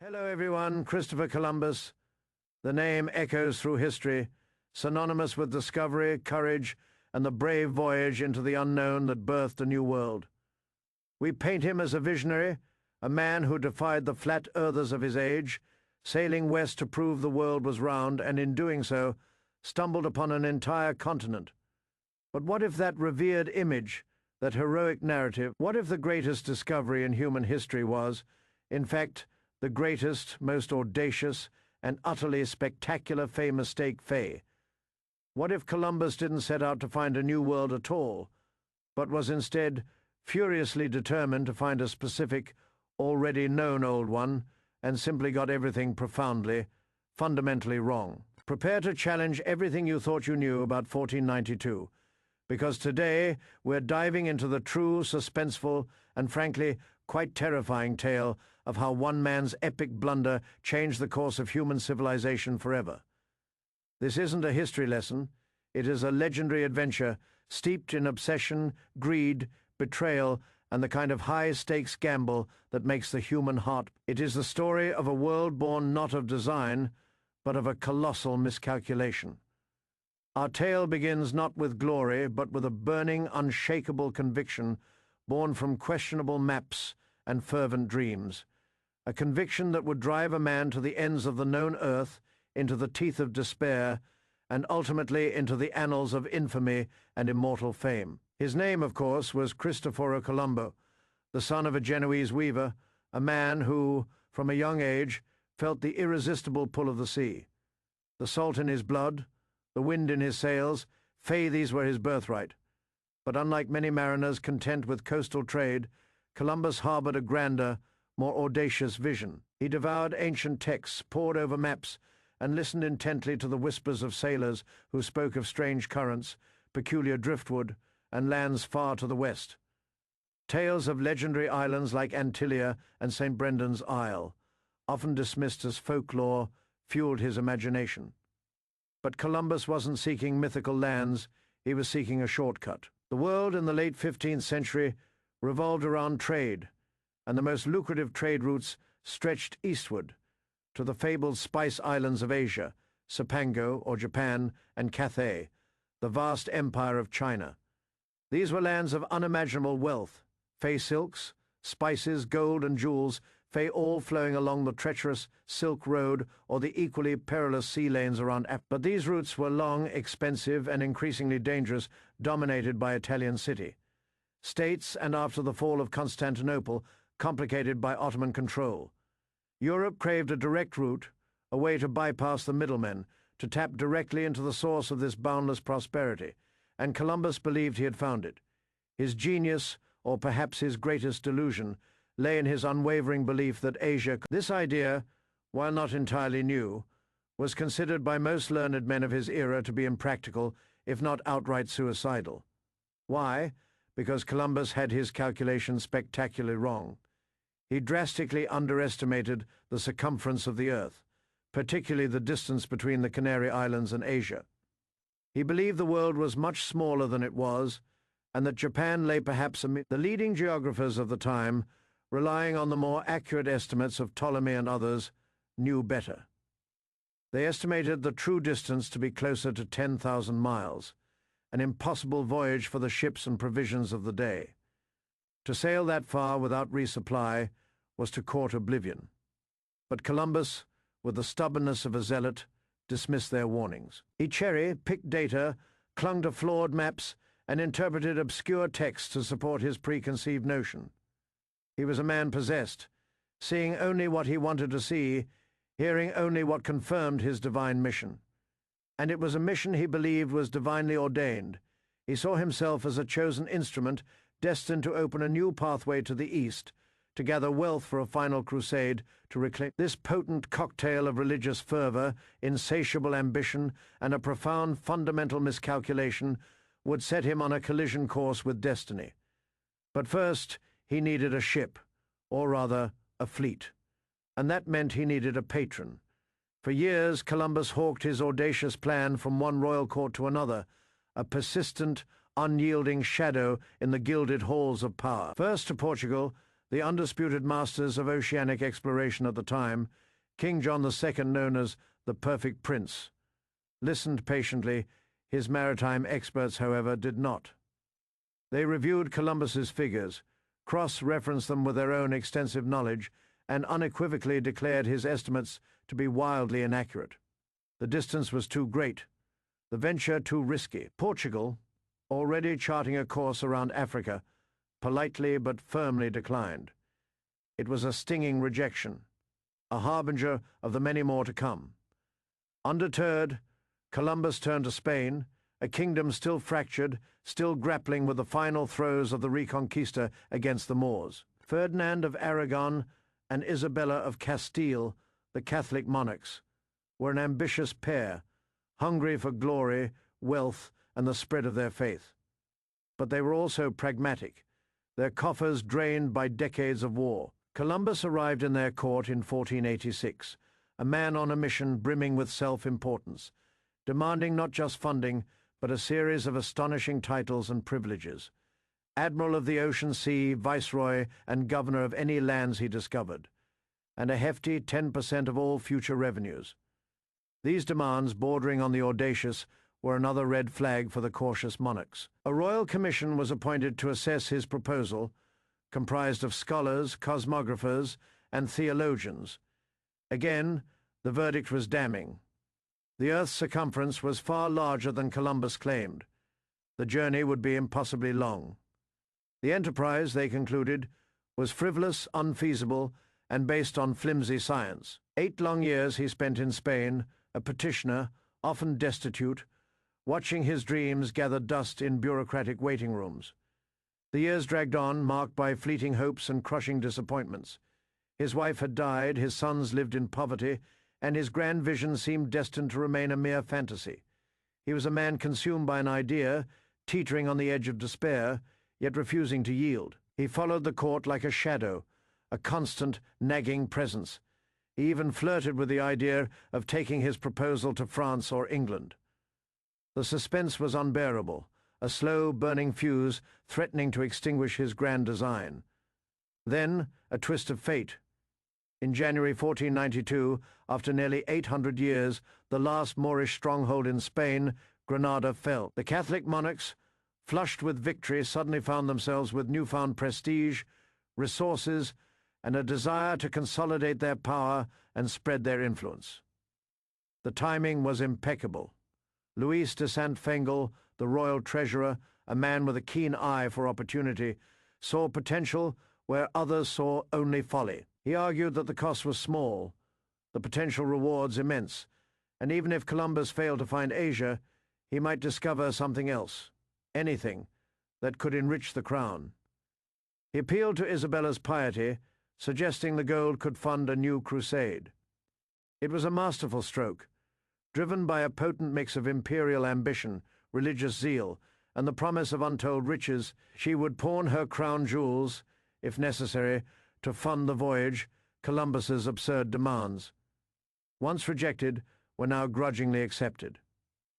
Hello everyone, Christopher Columbus. The name echoes through history, synonymous with discovery, courage, and the brave voyage into the unknown that birthed a new world. We paint him as a visionary, a man who defied the flat earthers of his age, sailing west to prove the world was round, and in doing so, stumbled upon an entire continent. But what if that revered image, that heroic narrative, what if the greatest discovery in human history was, in fact, the greatest, most audacious, and utterly spectacular mistake? What if Columbus didn't set out to find a new world at all, but was instead furiously determined to find a specific, already known old one, and simply got everything profoundly, fundamentally wrong? Prepare to challenge everything you thought you knew about 1492, because today we're diving into the true, suspenseful, and frankly, quite terrifying tale of how one man's epic blunder changed the course of human civilization forever. This isn't a history lesson. It is a legendary adventure steeped in obsession, greed, betrayal, and the kind of high-stakes gamble that makes the human heart. It is the story of a world born not of design, but of a colossal miscalculation. Our tale begins not with glory, but with a burning, unshakable conviction born from questionable maps and fervent dreams, a conviction that would drive a man to the ends of the known earth, into the teeth of despair, and ultimately into the annals of infamy and immortal fame. His name, of course, was Cristoforo Colombo, the son of a Genoese weaver, a man who, from a young age, felt the irresistible pull of the sea. The salt in his blood, the wind in his sails, these were his birthright. But unlike many mariners content with coastal trade, Columbus harbored a grander, more audacious vision. He devoured ancient texts, pored over maps, and listened intently to the whispers of sailors who spoke of strange currents, peculiar driftwood, and lands far to the west. Tales of legendary islands like Antillia and St. Brendan's Isle, often dismissed as folklore, fueled his imagination. But Columbus wasn't seeking mythical lands, he was seeking a shortcut. The world in the late 15th century revolved around trade, and the most lucrative trade routes stretched eastward, to the fabled spice islands of Asia, Cipango, or Japan, and Cathay, the vast empire of China. These were lands of unimaginable wealth, silks, spices, gold, and jewels, all flowing along the treacherous Silk Road or the equally perilous sea lanes around Africa. But these routes were long, expensive, and increasingly dangerous, dominated by Italian states, and after the fall of Constantinople, complicated by Ottoman control. Europe craved a direct route, a way to bypass the middlemen, to tap directly into the source of this boundless prosperity, and Columbus believed he had found it. His genius, or perhaps his greatest delusion, lay in his unwavering belief that Asia. This idea, while not entirely new, was considered by most learned men of his era to be impractical, if not outright suicidal. Why? Because Columbus had his calculations spectacularly wrong. He drastically underestimated the circumference of the Earth, particularly the distance between the Canary Islands and Asia. He believed the world was much smaller than it was, and that Japan lay perhaps amid. The leading geographers of the time, relying on the more accurate estimates of Ptolemy and others, knew better. They estimated the true distance to be closer to 10,000 miles, an impossible voyage for the ships and provisions of the day. To sail that far without resupply was to court oblivion. But Columbus, with the stubbornness of a zealot, dismissed their warnings. He cherry-picked data, clung to flawed maps, and interpreted obscure texts to support his preconceived notion. He was a man possessed, seeing only what he wanted to see, hearing only what confirmed his divine mission. And it was a mission he believed was divinely ordained. He saw himself as a chosen instrument destined to open a new pathway to the east, to gather wealth for a final crusade, to reclaim. This potent cocktail of religious fervor, insatiable ambition, and a profound fundamental miscalculation would set him on a collision course with destiny. But first, he needed a ship, or rather, a fleet. And that meant he needed a patron. For years, Columbus hawked his audacious plan from one royal court to another, a persistent, unyielding shadow in the gilded halls of power. First to Portugal, The undisputed masters of oceanic exploration at the time, King John II, known as the Perfect Prince, listened patiently. His maritime experts, however, did not. They reviewed Columbus's figures, cross-referenced them with their own extensive knowledge, and unequivocally declared his estimates to be wildly inaccurate. The distance was too great, the venture too risky. Portugal, already charting a course around Africa, politely but firmly declined. It was a stinging rejection, a harbinger of the many more to come. Undeterred, Columbus turned to Spain, a kingdom still fractured, still grappling with the final throes of the Reconquista against the Moors. Ferdinand of Aragon and Isabella of Castile, the Catholic monarchs, were an ambitious pair, hungry for glory, wealth, and the spread of their faith. But they were also pragmatic, their coffers drained by decades of war. Columbus arrived in their court in 1486, a man on a mission brimming with self-importance, demanding not just funding, but a series of astonishing titles and privileges. Admiral of the Ocean Sea, Viceroy, and Governor of any lands he discovered, and a hefty 10% of all future revenues. These demands, bordering on the audacious, were another red flag for the cautious monarchs. A royal commission was appointed to assess his proposal, comprised of scholars, cosmographers, and theologians. Again, the verdict was damning. The Earth's circumference was far larger than Columbus claimed. The journey would be impossibly long. The enterprise, they concluded, was frivolous, unfeasible, and based on flimsy science. 8 long years he spent in Spain, a petitioner, often destitute, watching his dreams gather dust in bureaucratic waiting rooms. The years dragged on, marked by fleeting hopes and crushing disappointments. His wife had died, his sons lived in poverty, and his grand vision seemed destined to remain a mere fantasy. He was a man consumed by an idea, teetering on the edge of despair, yet refusing to yield. He followed the court like a shadow, a constant, nagging presence. He even flirted with the idea of taking his proposal to France or England. The suspense was unbearable, a slow, burning fuse threatening to extinguish his grand design. Then, a twist of fate. In January 1492, after nearly 800 years, the last Moorish stronghold in Spain, Granada, fell. The Catholic monarchs, flushed with victory, suddenly found themselves with newfound prestige, resources, and a desire to consolidate their power and spread their influence. The timing was impeccable. Luis de St. Fengel, the royal treasurer, a man with a keen eye for opportunity, saw potential where others saw only folly. He argued that the cost was small, the potential rewards immense, and even if Columbus failed to find Asia, he might discover something else, anything, that could enrich the crown. He appealed to Isabella's piety, suggesting the gold could fund a new crusade. It was a masterful stroke, driven by a potent mix of imperial ambition, religious zeal, and the promise of untold riches. She would pawn her crown jewels, if necessary, to fund the voyage, Columbus's absurd demands. Once rejected, were now grudgingly accepted.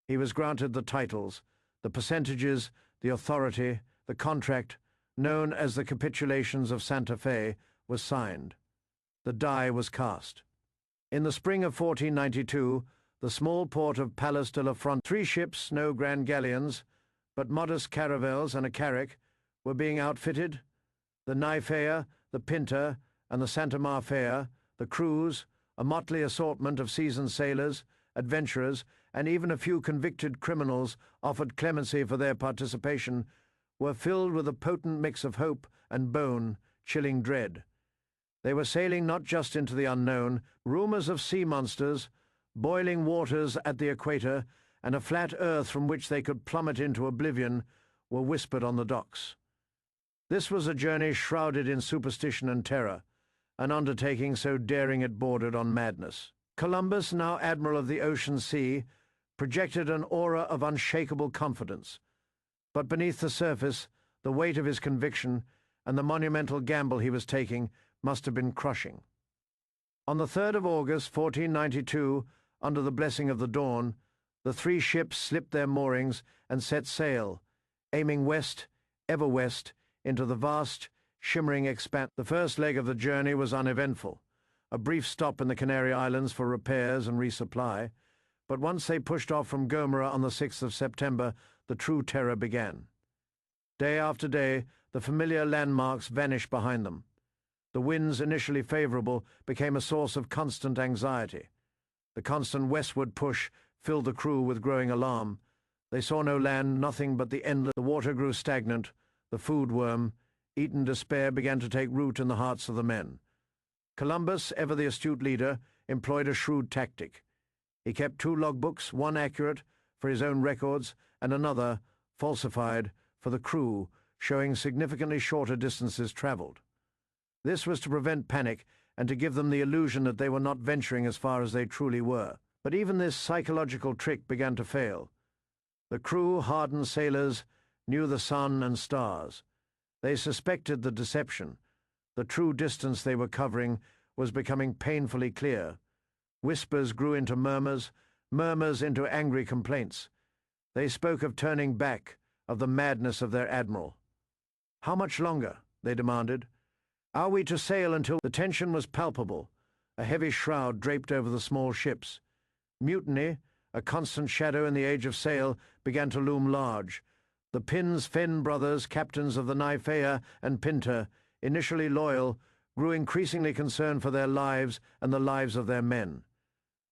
He was granted the titles, the percentages, the authority, the contract, known as the Capitulations of Santa Fe, was signed. The die was cast. In the spring of 1492, the small port of Palos de la Frontera, 3 ships, no grand galleons, but modest caravels and a carrack, were being outfitted. The Naifea, the Pinta, and the Santa Marfea, the crews, a motley assortment of seasoned sailors, adventurers, and even a few convicted criminals offered clemency for their participation, were filled with a potent mix of hope and bone-chilling dread. They were sailing not just into the unknown. Rumors of sea monsters, boiling waters at the equator, and a flat earth from which they could plummet into oblivion were whispered on the docks. This was a journey shrouded in superstition and terror, an undertaking so daring it bordered on madness. Columbus, now Admiral of the Ocean Sea, projected an aura of unshakable confidence. But beneath the surface, the weight of his conviction and the monumental gamble he was taking must have been crushing. On the 3rd of August, 1492, under the blessing of the dawn, the 3 ships slipped their moorings and set sail, aiming west, ever west, into the vast, shimmering expanse. The first leg of the journey was uneventful, a brief stop in the Canary Islands for repairs and resupply, but once they pushed off from Gomera on the 6th of September, the true terror began. Day after day, the familiar landmarks vanished behind them. The winds, initially favorable, became a source of constant anxiety. The constant westward push filled the crew with growing alarm. They saw no land, nothing but the endless. The water grew stagnant, the food worm, eaten despair began to take root in the hearts of the men. Columbus, ever the astute leader, employed a shrewd tactic. He kept 2 logbooks, one accurate for his own records and another, falsified, for the crew, showing significantly shorter distances traveled. This was to prevent panic and to give them the illusion that they were not venturing as far as they truly were. But even this psychological trick began to fail. The crew, hardened sailors, knew the sun and stars. They suspected the deception. The true distance they were covering was becoming painfully clear. Whispers grew into murmurs, murmurs into angry complaints. They spoke of turning back, of the madness of their admiral. "How much longer?" they demanded. "Are we to sail until—" The tension was palpable. A heavy shroud draped over the small ships. Mutiny, a constant shadow in the age of sail, began to loom large. The Fen brothers, captains of the Naifea and Pinta, initially loyal, grew increasingly concerned for their lives and the lives of their men.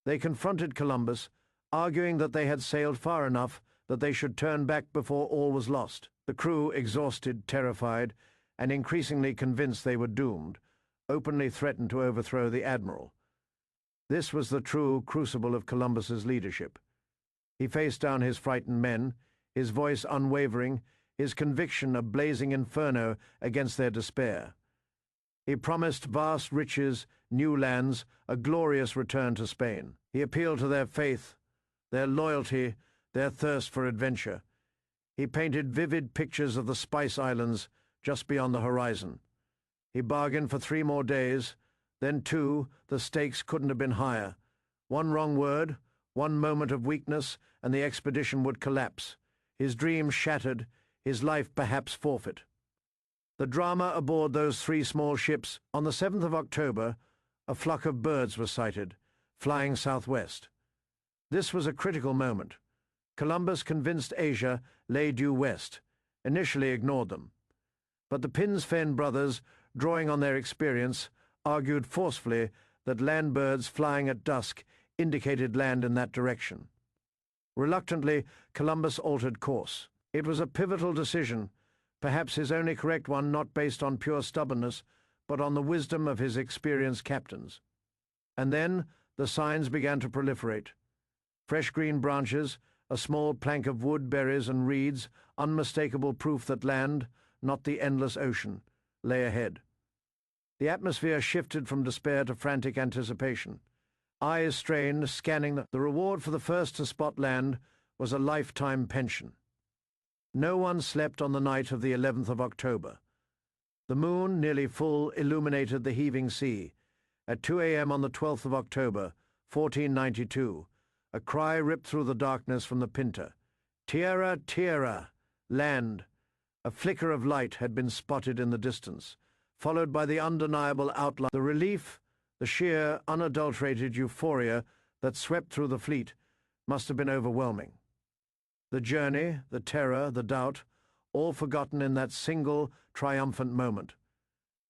They confronted Columbus, arguing that they had sailed far enough, that they should turn back before all was lost. The crew, exhausted, terrified, and increasingly convinced they were doomed, openly threatened to overthrow the admiral. This was the true crucible of Columbus's leadership. He faced down his frightened men, his voice unwavering, his conviction a blazing inferno against their despair. He promised vast riches, new lands, a glorious return to Spain. He appealed to their faith, their loyalty, their thirst for adventure. He painted vivid pictures of the Spice Islands just beyond the horizon. He bargained for 3 more days, then 2. The stakes couldn't have been higher. One wrong word, one moment of weakness, and the expedition would collapse. His dreams shattered, his life perhaps forfeit. The drama aboard those 3 small ships. On the 7th of October, a flock of birds was sighted, flying southwest. This was a critical moment. Columbus, convinced Asia lay due west, initially ignored them. But the Fen brothers, drawing on their experience, argued forcefully that land birds flying at dusk indicated land in that direction. Reluctantly, Columbus altered course. It was a pivotal decision, perhaps his only correct one, not based on pure stubbornness, but on the wisdom of his experienced captains. And then the signs began to proliferate. Fresh green branches, a small plank of wood, berries, and reeds, unmistakable proof that land, not the endless ocean, lay ahead. The atmosphere shifted from despair to frantic anticipation. Eyes strained, scanning the reward for the first to spot land was a lifetime pension. No one slept on the night of the 11th of October. The moon, nearly full, illuminated the heaving sea. At 2 a.m. on the 12th of October, 1492, a cry ripped through the darkness from the Pinta. "Tierra, tierra!" Land. A flicker of light had been spotted in the distance, followed by the undeniable outline. The relief, the sheer, unadulterated euphoria that swept through the fleet must have been overwhelming. The journey, the terror, the doubt, all forgotten in that single, triumphant moment.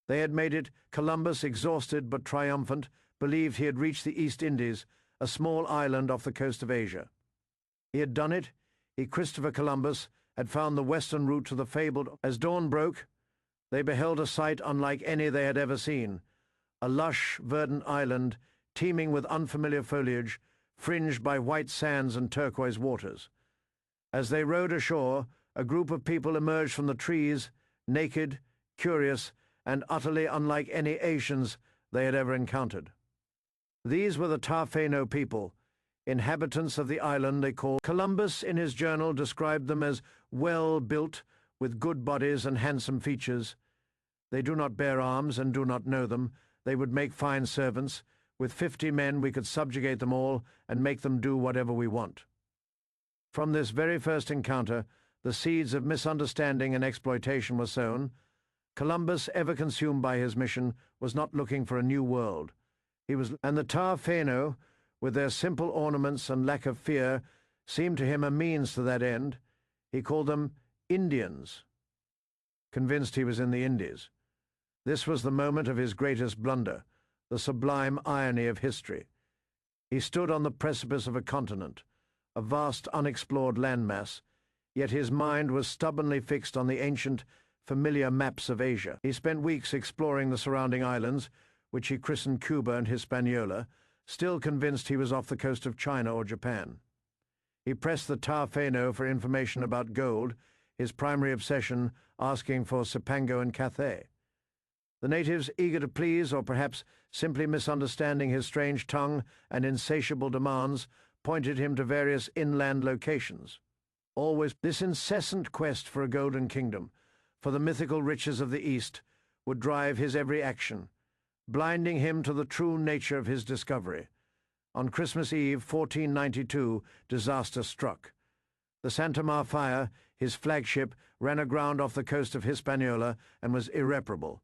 They had made it. Columbus, exhausted but triumphant, believed he had reached the East Indies, a small island off the coast of Asia. He had done it. He, Christopher Columbus, had found the western route to the fabled. As dawn broke, they beheld a sight unlike any they had ever seen, a lush, verdant island teeming with unfamiliar foliage, fringed by white sands and turquoise waters. As they rowed ashore, a group of people emerged from the trees, naked, curious, and utterly unlike any Asians they had ever encountered. These were the Tafeno people, inhabitants of the island they called. Columbus, in his journal, described them as well-built, with good bodies and handsome features. They do not bear arms and do not know them. They would make fine servants. With 50 men we could subjugate them all and make them do whatever we want. From this very first encounter, the seeds of misunderstanding and exploitation were sown. Columbus, ever consumed by his mission, was not looking for a new world. And the Taafeno, with their simple ornaments and lack of fear, seemed to him a means to that end. He called them Indians, convinced he was in the Indies. This was the moment of his greatest blunder, the sublime irony of history. He stood on the precipice of a continent, a vast unexplored landmass, yet his mind was stubbornly fixed on the ancient, familiar maps of Asia. He spent weeks exploring the surrounding islands, which he christened Cuba and Hispaniola, still convinced he was off the coast of China or Japan. He pressed the Taafeno for information about gold, his primary obsession asking for Cipango and Cathay. The natives, eager to please, or perhaps simply misunderstanding his strange tongue and insatiable demands, pointed him to various inland locations. Always this incessant quest for a golden kingdom, for the mythical riches of the East, would drive his every action, blinding him to the true nature of his discovery. On Christmas Eve, 1492, disaster struck. The Santa Marfaya, his flagship, ran aground off the coast of Hispaniola and was irreparable.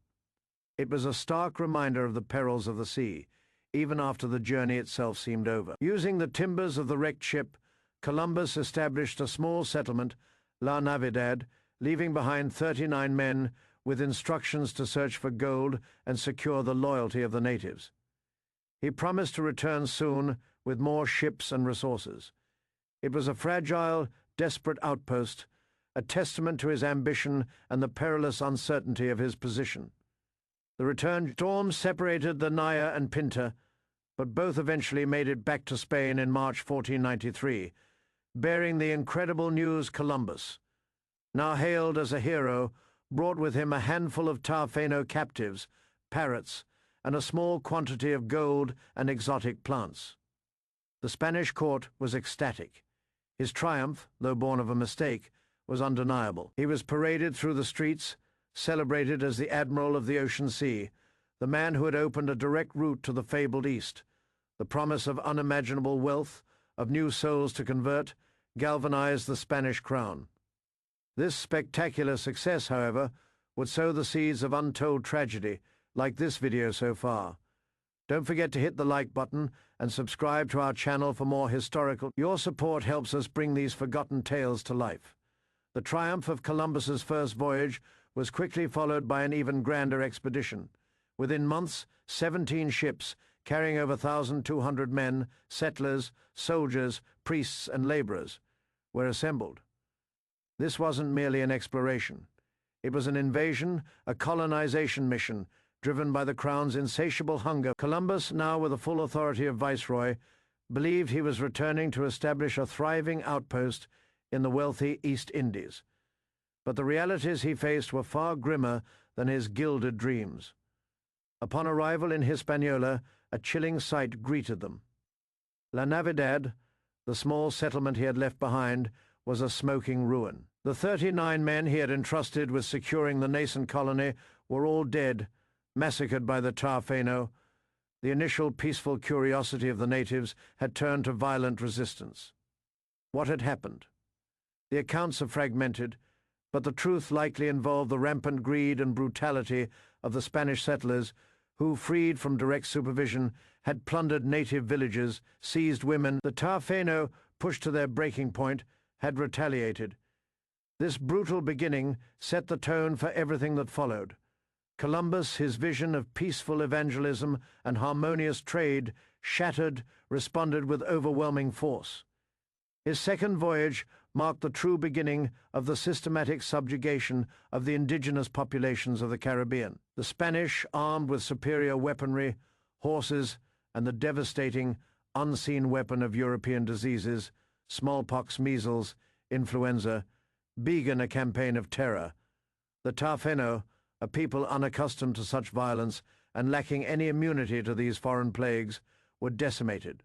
It was a stark reminder of the perils of the sea, even after the journey itself seemed over. Using the timbers of the wrecked ship, Columbus established a small settlement, La Navidad, leaving behind 39 men with instructions to search for gold and secure the loyalty of the natives. He promised to return soon with more ships and resources. It was a fragile, desperate outpost, a testament to his ambition and the perilous uncertainty of his position. The return storm separated the Naya and Pinta, but both eventually made it back to Spain in March 1493, bearing the incredible news Columbus, now hailed as a hero, brought with him a handful of Taafeno captives, parrots, and a small quantity of gold and exotic plants. The Spanish court was ecstatic. His triumph, though born of a mistake, was undeniable. He was paraded through the streets, celebrated as the Admiral of the Ocean Sea, the man who had opened a direct route to the fabled East. The promise of unimaginable wealth, of new souls to convert, galvanized the Spanish crown. This spectacular success, however, would sow the seeds of untold tragedy, like this video so far. Don't forget to hit the like button and subscribe to our channel for more historical. Your support helps us bring these forgotten tales to life. The triumph of Columbus's first voyage was quickly followed by an even grander expedition. Within months, 17 ships, carrying over 1,200 men, settlers, soldiers, priests, and laborers, were assembled. This wasn't merely an exploration. It was an invasion, a colonization mission, driven by the Crown's insatiable hunger. Columbus, now with the full authority of Viceroy, believed he was returning to establish a thriving outpost in the wealthy East Indies. But the realities he faced were far grimmer than his gilded dreams. Upon arrival in Hispaniola, a chilling sight greeted them. La Navidad, the small settlement he had left behind, was a smoking ruin. The 39 men he had entrusted with securing the nascent colony were all dead, massacred by the Taafeno. The initial peaceful curiosity of the natives had turned to violent resistance. What had happened? The accounts are fragmented, but the truth likely involved the rampant greed and brutality of the Spanish settlers who, freed from direct supervision, had plundered native villages, seized women. The Taafeno, pushed to their breaking point, had retaliated. This brutal beginning set the tone for everything that followed. Columbus, his vision of peaceful evangelism and harmonious trade, shattered, responded with overwhelming force. His second voyage marked the true beginning of the systematic subjugation of the indigenous populations of the Caribbean. The Spanish, armed with superior weaponry, horses, and the devastating, unseen weapon of European diseases, smallpox, measles, influenza, began a campaign of terror. The Taafeno, a people unaccustomed to such violence and lacking any immunity to these foreign plagues, were decimated.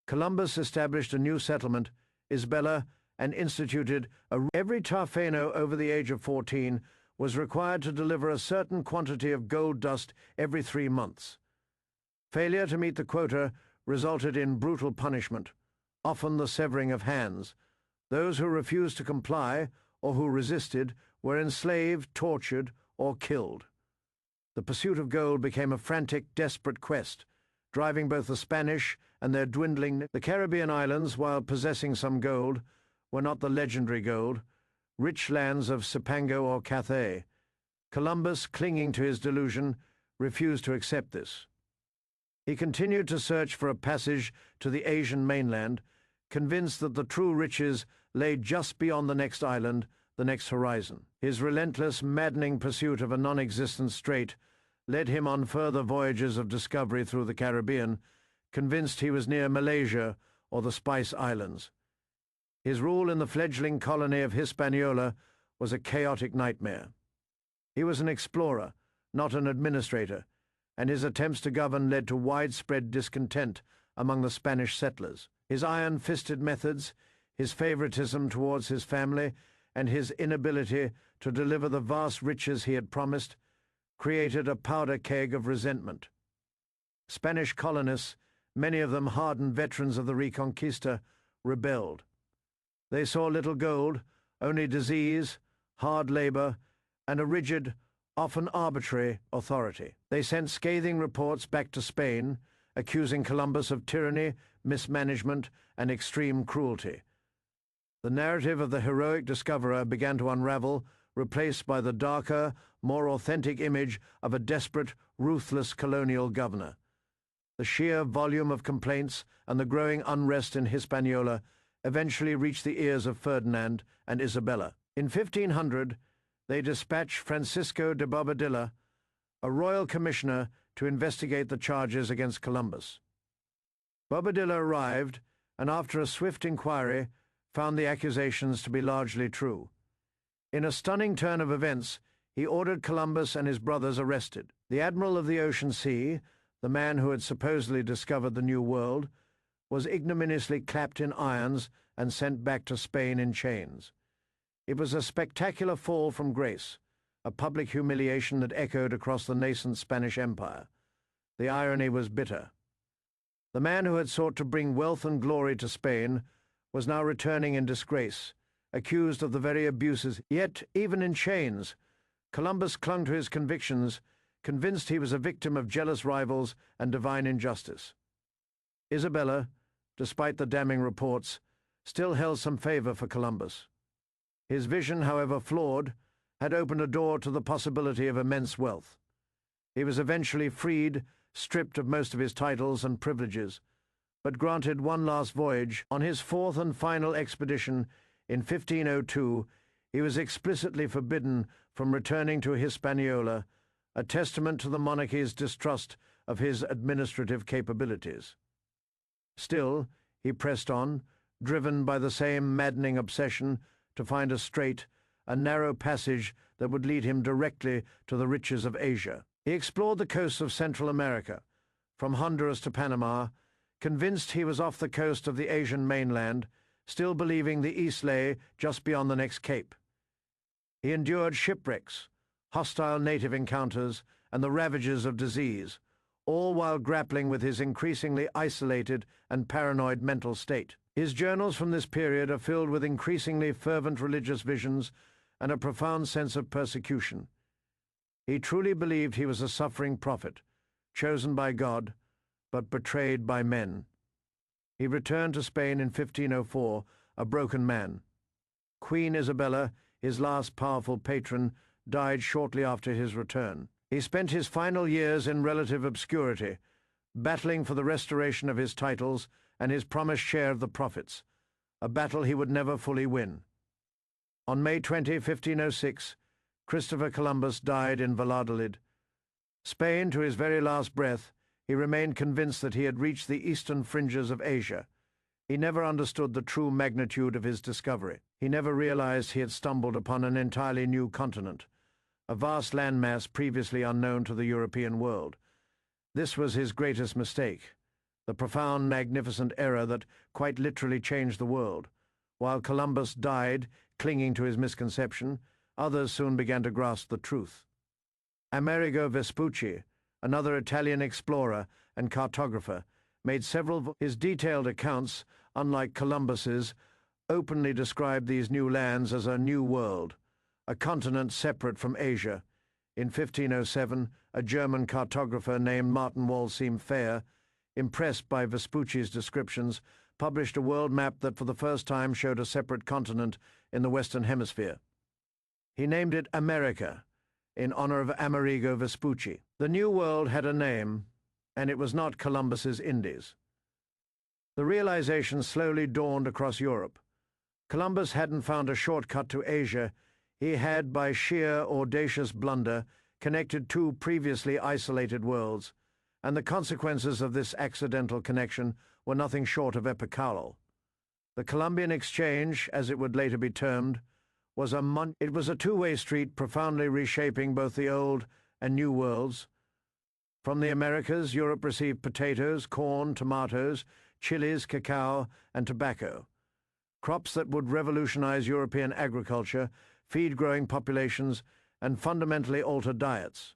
Columbus established a new settlement, Isabella, and instituted every Taafeno over the age of 14 was required to deliver a certain quantity of gold dust every 3 months. Failure to meet the quota resulted in brutal punishment, often the severing of hands. Those who refused to comply, or who resisted, were enslaved, tortured, or killed. The pursuit of gold became a frantic, desperate quest, driving both the Spanish and their dwindling. The Caribbean islands, while possessing some gold, were not the legendary gold, rich lands of Cipango or Cathay. Columbus, clinging to his delusion, refused to accept this. He continued to search for a passage to the Asian mainland, convinced that the true riches lay just beyond the next island, the next horizon. His relentless, maddening pursuit of a non-existent strait led him on further voyages of discovery through the Caribbean, convinced he was near Malaysia or the Spice Islands. His rule in the fledgling colony of Hispaniola was a chaotic nightmare. He was an explorer, not an administrator, and his attempts to govern led to widespread discontent among the Spanish settlers. His iron-fisted methods, his favoritism towards his family, and his inability to deliver the vast riches he had promised created a powder keg of resentment. Spanish colonists, many of them hardened veterans of the Reconquista, rebelled. They saw little gold, only disease, hard labor, and a rigid, often arbitrary, authority. They sent scathing reports back to Spain, accusing Columbus of tyranny, mismanagement, and extreme cruelty. The narrative of the heroic discoverer began to unravel, replaced by the darker, more authentic image of a desperate, ruthless colonial governor. The sheer volume of complaints and the growing unrest in Hispaniola eventually reached the ears of Ferdinand and Isabella. In 1500, they dispatched Francisco de Bobadilla, a royal commissioner, to investigate the charges against Columbus. Bobadilla arrived, and after a swift inquiry, found the accusations to be largely true. In a stunning turn of events, he ordered Columbus and his brothers arrested. The admiral of the ocean sea, the man who had supposedly discovered the New World, was ignominiously clapped in irons and sent back to Spain in chains. It was a spectacular fall from grace, a public humiliation that echoed across the nascent Spanish Empire. The irony was bitter. The man who had sought to bring wealth and glory to Spain was now returning in disgrace, accused of the very abuses. Yet, even in chains, Columbus clung to his convictions, convinced he was a victim of jealous rivals and divine injustice. Isabella, despite the damning reports, still held some favor for Columbus. His vision, however flawed, had opened a door to the possibility of immense wealth. He was eventually freed, stripped of most of his titles and privileges, but granted one last voyage. On his fourth and final expedition in 1502, he was explicitly forbidden from returning to Hispaniola, a testament to the monarchy's distrust of his administrative capabilities. Still, he pressed on, driven by the same maddening obsession to find a strait, a narrow passage that would lead him directly to the riches of Asia. He explored the coasts of Central America, from Honduras to Panama, convinced he was off the coast of the Asian mainland, still believing the East lay just beyond the next cape. He endured shipwrecks, hostile native encounters, and the ravages of disease, all while grappling with his increasingly isolated and paranoid mental state. His journals from this period are filled with increasingly fervent religious visions and a profound sense of persecution. He truly believed he was a suffering prophet, chosen by God, but betrayed by men. He returned to Spain in 1504, a broken man. Queen Isabella, his last powerful patron, died shortly after his return. He spent his final years in relative obscurity, battling for the restoration of his titles and his promised share of the profits, a battle he would never fully win. On May 20, 1506, Christopher Columbus died in Valladolid. Spain, to his very last breath, he remained convinced that he had reached the eastern fringes of Asia. He never understood the true magnitude of his discovery. He never realized he had stumbled upon an entirely new continent, a vast landmass previously unknown to the European world. This was his greatest mistake, the profound, magnificent error that quite literally changed the world. While Columbus died, clinging to his misconception, others soon began to grasp the truth. Amerigo Vespucci, another Italian explorer and cartographer, made several. His detailed accounts, unlike Columbus's, openly described these new lands as a new world, a continent separate from Asia, In 1507, a German cartographer named Martin Walsingham Fair, impressed by Vespucci's descriptions, published a world map that for the first time showed a separate continent in the Western Hemisphere. He named it America, in honor of Amerigo Vespucci. The New World had a name, and it was not Columbus's Indies. The realization slowly dawned across Europe. Columbus hadn't found a shortcut to Asia. He had, by sheer audacious blunder, connected two previously isolated worlds, and the consequences of this accidental connection were nothing short of epochal. The Columbian Exchange, as it would later be termed, was a two-way street profoundly reshaping both the old and new worlds. From the Americas, Europe received potatoes, corn, tomatoes, chilies, cacao, and tobacco, crops that would revolutionize European agriculture, feed growing populations, and fundamentally alter diets.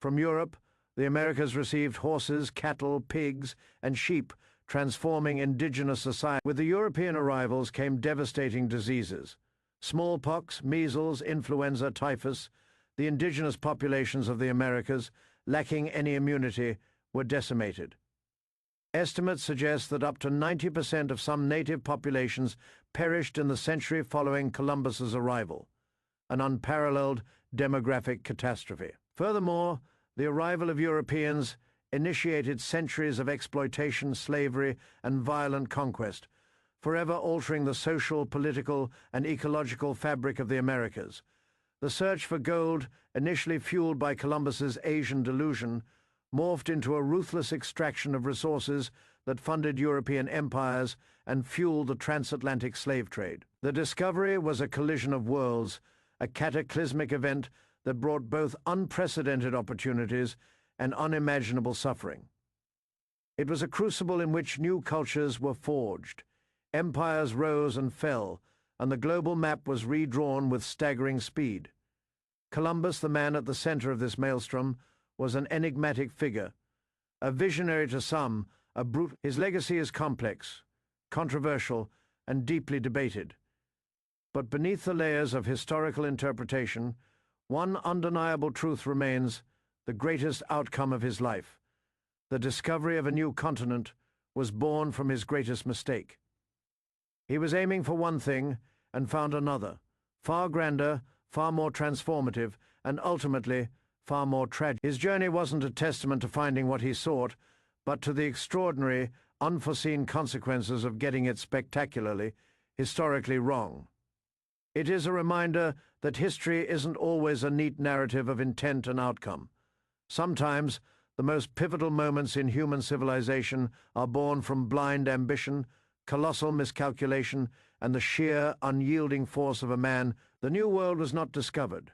From Europe, the Americas received horses, cattle, pigs, and sheep, transforming indigenous society. With the European arrivals came devastating diseases. Smallpox, measles, influenza, typhus. The indigenous populations of the Americas, lacking any immunity, were decimated. Estimates suggest that up to 90% of some native populations perished in the century following Columbus's arrival, an unparalleled demographic catastrophe. Furthermore, the arrival of Europeans initiated centuries of exploitation, slavery, and violent conquest, forever altering the social, political, and ecological fabric of the Americas. The search for gold, initially fueled by Columbus's Asian delusion, morphed into a ruthless extraction of resources that funded European empires and fueled the transatlantic slave trade. The discovery was a collision of worlds, a cataclysmic event that brought both unprecedented opportunities and unimaginable suffering. It was a crucible in which new cultures were forged. Empires rose and fell, and the global map was redrawn with staggering speed. Columbus, the man at the center of this maelstrom, was an enigmatic figure, a visionary to some, a brute. His legacy is complex, controversial, and deeply debated. But beneath the layers of historical interpretation, one undeniable truth remains: the greatest outcome of his life, the discovery of a new continent, was born from his greatest mistake. He was aiming for one thing and found another, far grander, far more transformative, and ultimately far more tragic. His journey wasn't a testament to finding what he sought, but to the extraordinary, unforeseen consequences of getting it spectacularly, historically wrong. It is a reminder that history isn't always a neat narrative of intent and outcome. Sometimes the most pivotal moments in human civilization are born from blind ambition, colossal miscalculation, and the sheer, unyielding force of a man. The New World was not discovered.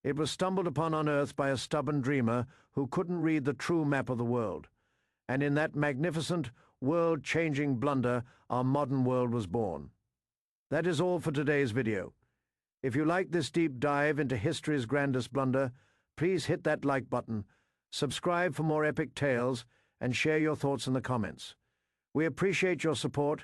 It was stumbled upon on Earth by a stubborn dreamer who couldn't read the true map of the world. And in that magnificent, world-changing blunder, our modern world was born. That is all for today's video. If you like this deep dive into history's grandest blunder, please hit that like button, subscribe for more epic tales, and share your thoughts in the comments. We appreciate your support